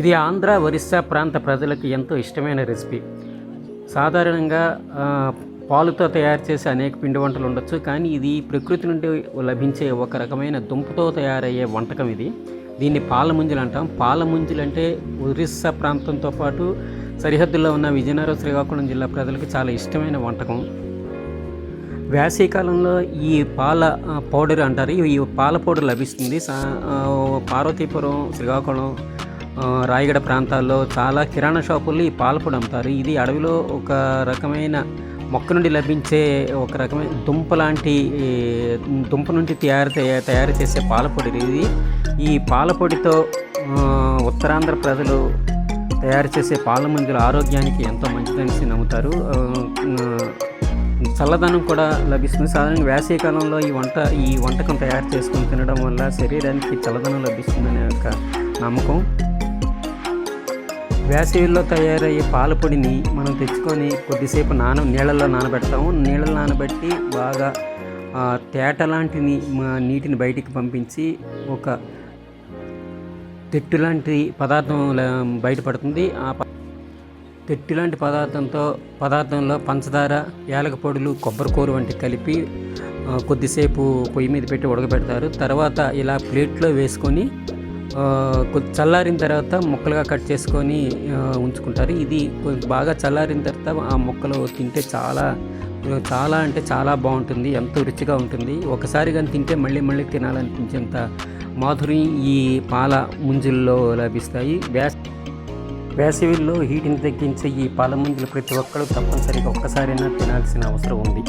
ఇది ఆంధ్ర, ఒరిస్సా ప్రాంత ప్రజలకు ఎంతో ఇష్టమైన రెసిపీ. సాధారణంగా పాలుతో తయారు చేసే అనేక పిండి వంటలు ఉండొచ్చు, కానీ ఇది ప్రకృతి నుండి లభించే ఒక రకమైన దుంపతో తయారయ్యే వంటకం ఇది. దీన్ని పాలముంజలు అంటాం. పాలముంజలు అంటే ఒరిస్సా ప్రాంతంతో పాటు సరిహద్దుల్లో ఉన్న విజయనగరం, శ్రీకాకుళం జిల్లా ప్రజలకు చాలా ఇష్టమైన వంటకం. వేసవికాలంలో ఈ పాల పౌడర్ అంటారు. ఈ పాల పౌడర్ లభిస్తుంది. పార్వతీపురం, శ్రీకాకుళం, రాయగడ ప్రాంతాల్లో చాలా కిరాణా షాపుల్లో ఈ పాలపొడి అమ్ముతారు. ఇది అడవిలో ఒక రకమైన మొక్క నుండి లభించే ఒక రకమైన దుంప నుండి తయారు చేసే పాలపొడి ఇది. ఈ పాలపొడితో ఉత్తరాంధ్ర ప్రజలు తయారు చేసే పాలముంజలు ఆరోగ్యానికి ఎంతో మంచిదనేసి నమ్ముతారు. చల్లదనం కూడా లభిస్తుంది. సాధారణంగా వేసవికాలంలో ఈ వంటకం తయారు చేసుకొని తినడం వల్ల శరీరానికి చల్లదనం లభిస్తుందనే ఒక నమ్మకం. వేసవిలో తయారయ్యే పాలపొడిని మనం తెచ్చుకొని కొద్దిసేపు నీళ్ళల్లో నానబెడతాము. నీళ్ళలో నానబెట్టి బాగా తేట లాంటి నీటిని బయటికి పంపించి ఒక తెట్టు లాంటి పదార్థం బయటపడుతుంది. ఆ తెట్టు లాంటి పదార్థంలో పంచదార, యాలక పొడులు, కొబ్బరికూర వంటి కలిపి కొద్దిసేపు పొయ్యి మీద పెట్టి ఉడకబెడతారు. తర్వాత ఇలా ప్లేట్లో వేసుకొని చల్లారిన తర్వాత ముక్కలుగా కట్ చేసుకొని ఉంచుకుంటారు. ఇది బాగా చల్లారిన తర్వాత ఆ ముక్కలు తింటే చాలా అంటే చాలా బాగుంటుంది. ఎంతో రుచిగా ఉంటుంది. ఒకసారి కానీ తింటే మళ్ళీ మళ్ళీ తినాలనిపించేంత మాధుర్యం ఈ పాల ముంజుల్లో లభిస్తాయి. వేసవిలో హీట్ని తగ్గించే ఈ పాల ముంజలు ప్రతి ఒక్కరు తప్పనిసరిగా ఒక్కసారైనా తినాల్సిన అవసరం ఉంది.